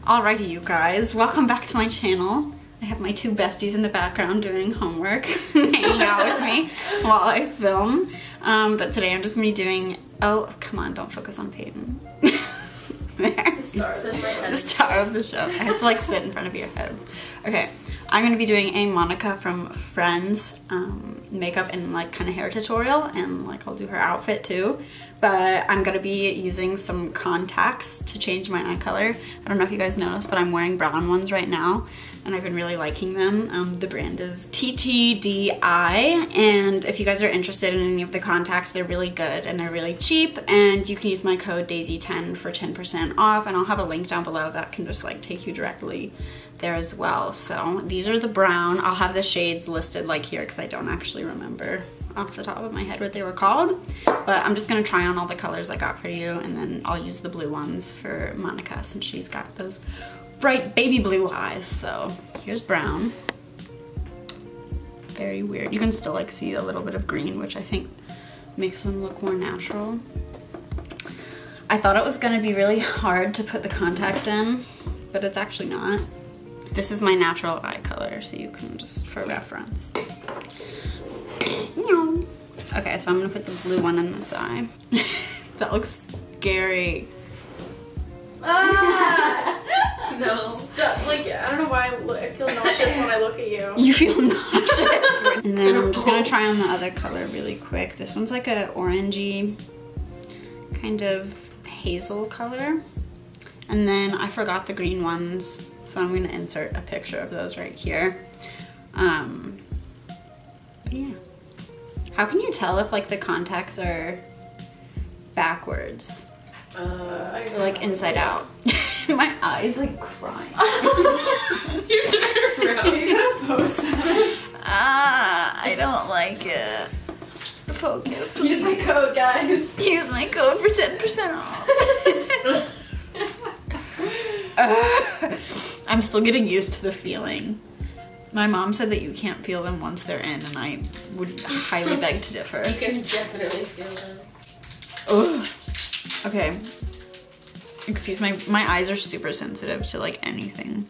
Alrighty, you guys, welcome back to my channel. I have my two besties in the background doing homework, hanging out with me while I film. But today I'm just gonna be doing, oh, come on, don't focus on Peyton. There. The star of the show. I have to like sit in front of your heads. Okay, I'm gonna be doing a Monica from Friends makeup and like kind of hair tutorial, and like I'll do her outfit too. But I'm gonna be using some contacts to change my eye color. I don't know if you guys noticed, but I'm wearing brown ones right now, and I've been really liking them. The brand is TTDI, and if you guys are interested in any of the contacts, they're really good and they're really cheap, and you can use my code DAISY10 for 10% off, and I'll have a link down below that can just like take you directly there as well. So these are the brown. I'll have the shades listed like here because I don't actually remember off the top of my head what they were called, but I'm just gonna try on all the colors I got for you, and then I'll use the blue ones for Monica since she's got those bright baby blue eyes. So here's brown. Very weird. You can still like see a little bit of green, which I think makes them look more natural. I thought it was gonna be really hard to put the contacts in, but it's actually not. This is my natural eye color, so you can just, for reference. Okay, so I'm gonna put the blue one in this eye. That looks scary. Ah! No. Stop. Like, I don't know why I feel nauseous when I look at you. You feel nauseous. And then I'm just gonna try on the other color really quick. This one's like a orangey, kind of hazel color. And then I forgot the green ones, so I'm gonna insert a picture of those right here. But yeah. How can you tell if like the contacts are backwards? Or like inside out? My eyes like crying. You gotta post that. I don't like it. Focus, please. Use my code, guys. Use my code for 10% off. I'm still getting used to the feeling. My mom said that you can't feel them once they're in, and I would highly beg to differ. You can definitely feel them. Ugh. Okay. Excuse my eyes are super sensitive to like anything.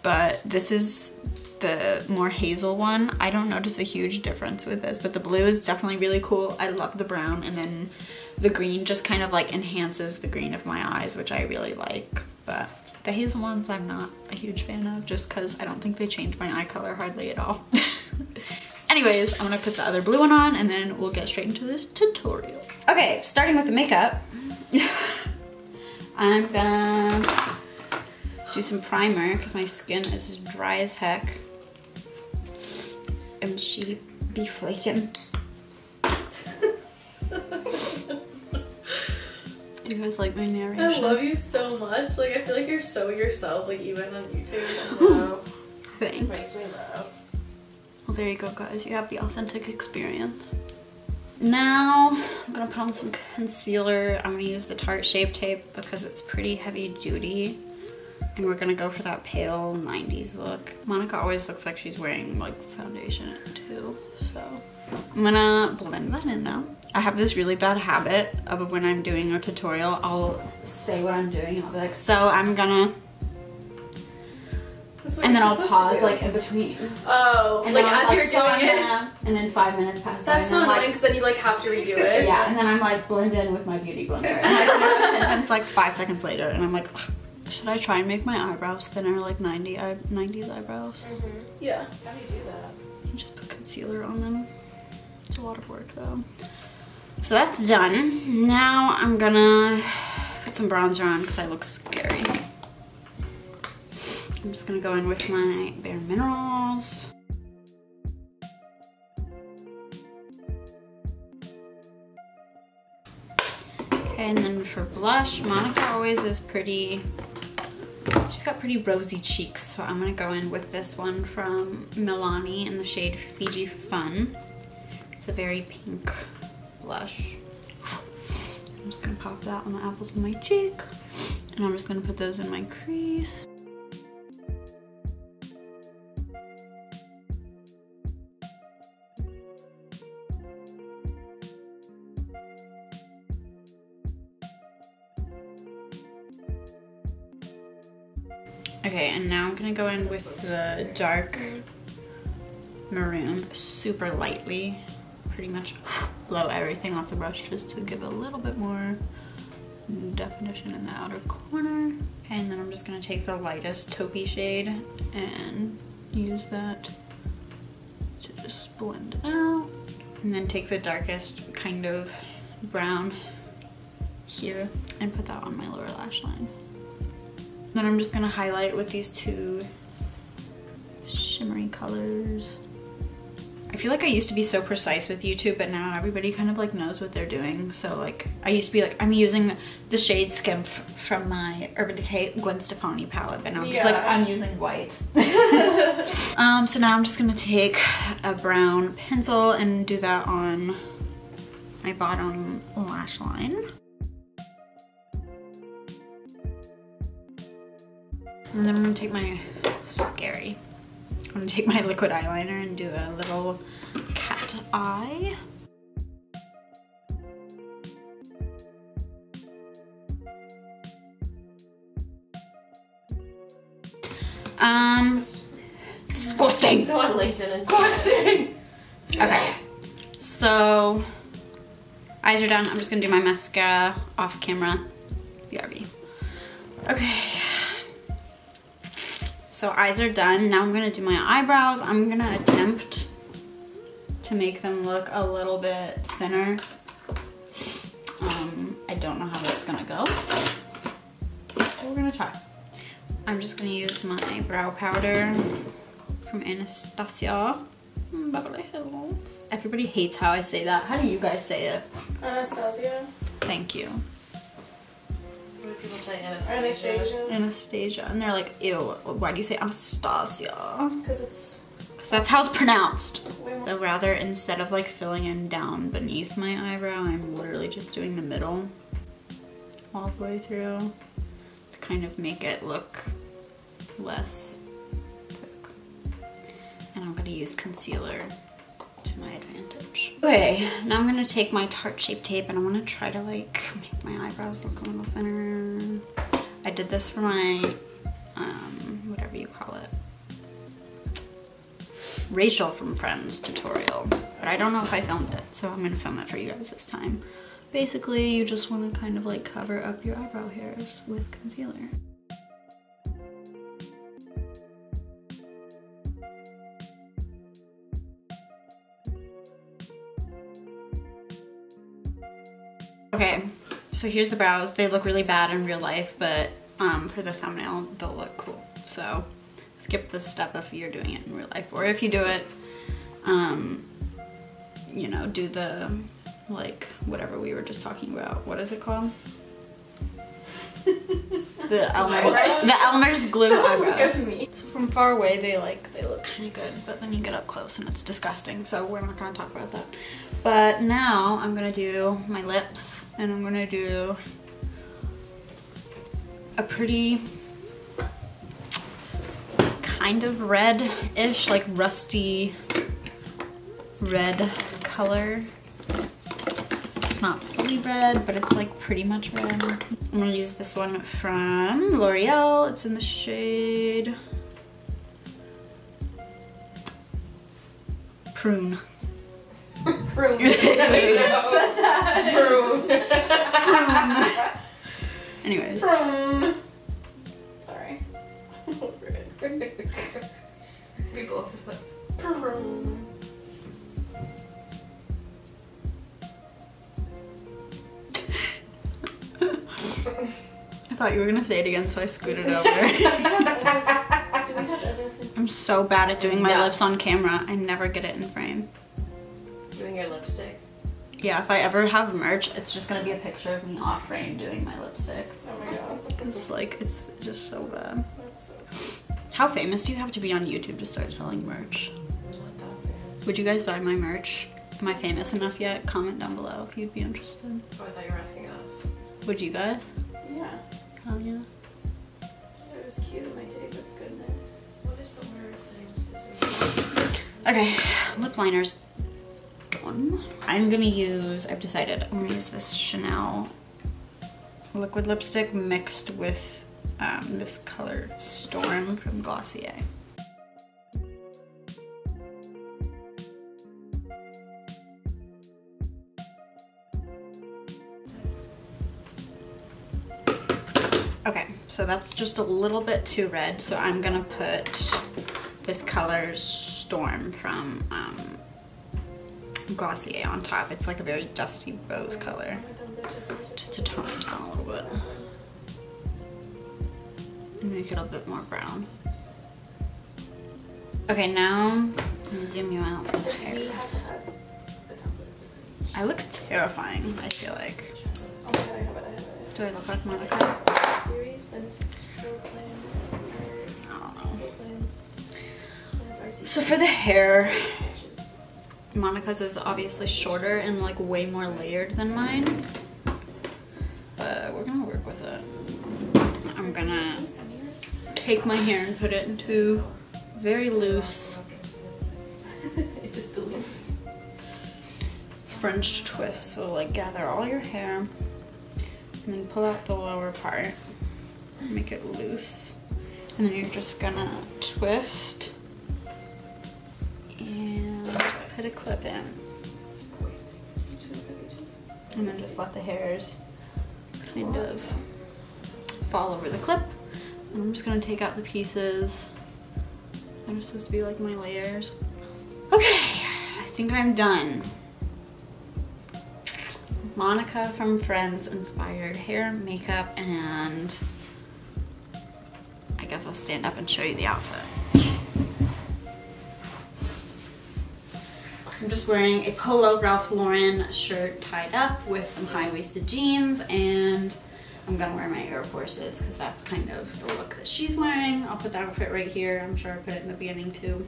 But this is the more hazel one. I don't notice a huge difference with this, but the blue is definitely really cool. I love the brown, and then the green just kind of like enhances the green of my eyes, which I really like. But the hazel ones I'm not a huge fan of, just because I don't think they change my eye color hardly at all. Anyways, I'm gonna put the other blue one on, and then we'll get straight into the tutorial. Okay, starting with the makeup. I'm gonna do some primer because my skin is dry as heck. And she be flaking. Do you guys like my narration? I love you so much. Like, I feel like you're so yourself, like even on YouTube. Wow. Thanks. It makes me laugh. Well, there you go, guys. You have the authentic experience. Now, I'm gonna put on some concealer. I'm gonna use the Tarte Shape Tape because it's pretty heavy duty. And we're gonna go for that pale 90s look. Monica always looks like she's wearing like foundation too, so. I'm gonna blend that in now. I have this really bad habit of when I'm doing a tutorial, I'll say what I'm doing and I'll be like, so I'm gonna, and then I'll pause like in between. Oh, and like as you're doing it. And then 5 minutes pass by. That's so annoying because then you like have to redo it. Yeah, and then I'm like blend in with my beauty blender. And I finish the sentence like 5 seconds later, and I'm like, should I try and make my eyebrows thinner like 90s eyebrows? Yeah, how do you do that? You just put concealer on them. It's a lot of work though. So that's done. Now I'm gonna put some bronzer on because I look scary. I'm just gonna go in with my Bare Minerals. Okay, and then for blush, Monica always is pretty, she's got pretty rosy cheeks, so I'm gonna go in with this one from Milani in the shade Fiji Fun. It's a very pink blush. I'm just gonna pop that on the apples of my cheek, and I'm just gonna put those in my crease. Okay, and now I'm gonna go in with the dark maroon super lightly. Pretty much blow everything off the brush just to give a little bit more definition in the outer corner. Okay, and then I'm just gonna take the lightest taupey shade and use that to just blend it out. And then take the darkest kind of brown here and put that on my lower lash line. Then I'm just gonna highlight with these two shimmery colors. I feel like I used to be so precise with YouTube, but now everybody kind of like knows what they're doing. So like I used to be like, I'm using the shade Skimp from my Urban Decay Gwen Stefani palette, but now I'm just like, I'm using white. So now I'm just gonna take a brown pencil and do that on my bottom lash line. And then I'm gonna take my, scary. I'm gonna take my liquid eyeliner and do a little cat eye. Disgusting! Go on LinkedIn. Disgusting! Okay, so eyes are done. I'm just gonna do my mascara off camera. BRB. Okay. So eyes are done. Now I'm gonna do my eyebrows. I'm gonna attempt to make them look a little bit thinner. I don't know how that's gonna go, but we're gonna try. I'm just gonna use my brow powder from Anastasia. Beverly Hills. Everybody hates how I say that. How do you guys say it? Anastasia. Thank you. What do people say? Anastasia. Anastasia. And they're like, ew, why do you say Anastasia? Because that's how it's pronounced. way more. So rather, instead of like filling in down beneath my eyebrow, I'm literally just doing the middle all the way through to kind of make it look less thick. And I'm gonna use concealer to my advantage. Okay, now I'm gonna take my Tarte Shape Tape and I'm gonna try to like make my eyebrows look a little thinner. I did this for my, whatever you call it, Rachel from Friends tutorial, but I don't know if I filmed it, so I'm gonna film it for you guys this time. Basically, you just wanna kind of like cover up your eyebrow hairs with concealer. Okay, so here's the brows. They look really bad in real life, but for the thumbnail, they'll look cool. So skip this step if you're doing it in real life, or if you do it, you know, do the, like, whatever we were just talking about. What is it called? The Elmer's glue eyebrow. So from far away, they look kind of good, but then you get up close and it's disgusting. So we're not gonna talk about that. But now I'm gonna do my lips, and I'm gonna do a pretty kind of red-ish, like rusty red color. It's not fully red, but it's like pretty much red. I'm gonna use this one from L'Oreal. It's in the shade Prune. Prune. You just said that. Prune. Anyways. Prune. Sorry. We both put Prune. I thought you were gonna say it again, so I scooted over. Do we have other things? I'm so bad at doing my lips on camera. I never get it in frame. doing your lipstick. Yeah, if I ever have merch, it's just gonna be a picture of me off frame doing my lipstick. Oh my god. It's like, it's just so bad. That's so How famous do you have to be on YouTube to start selling merch? Not that fan. Would you guys buy my merch? Am I famous enough yet? Comment down below if you'd be interested. Oh, I thought you were asking us. Would you guys? yeah. Hell yeah. It was cute. My titties look good in it. What is the word that I just Okay, lip liner's done. I'm gonna use, I've decided, I'm gonna use this Chanel liquid lipstick mixed with this color Storm from Glossier. Okay, so that's just a little bit too red, so I'm gonna put this color Storm from Glossier on top. It's like a very dusty rose color, just to tone it down a little bit and make it a bit more brown. Okay, now I'm gonna zoom you out from the hair. I look terrifying, I feel like. Do I look like Monica? I don't know. So for the hair, Monica's is obviously shorter and like way more layered than mine, but we're gonna work with it. I'm gonna take my hair and put it into very loose French twist. So like gather all your hair and then pull out the lower part, make it loose, and then you're just gonna twist and put a clip in, and then just let the hairs kind of fall over the clip. And I'm just gonna take out the pieces that are supposed to be like my layers. Okay, I think I'm done. Monica from Friends inspired hair, makeup, and I guess I'll stand up and show you the outfit. I'm just wearing a polo Ralph Lauren shirt tied up with some high-waisted jeans, and I'm gonna wear my Air Forces because that's kind of the look that she's wearing. I'll put the outfit right here. I'm sure I put it in the beginning too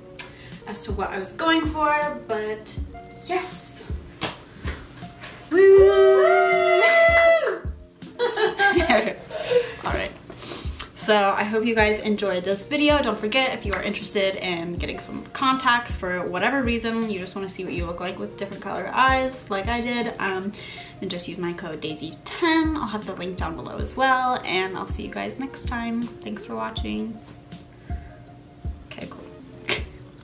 as to what I was going for, but yes! Woo! Alright. So I hope you guys enjoyed this video. Don't forget, if you are interested in getting some contacts for whatever reason, you just want to see what you look like with different color eyes, like I did, then just use my code DAISY10. I'll have the link down below as well, and I'll see you guys next time. Thanks for watching.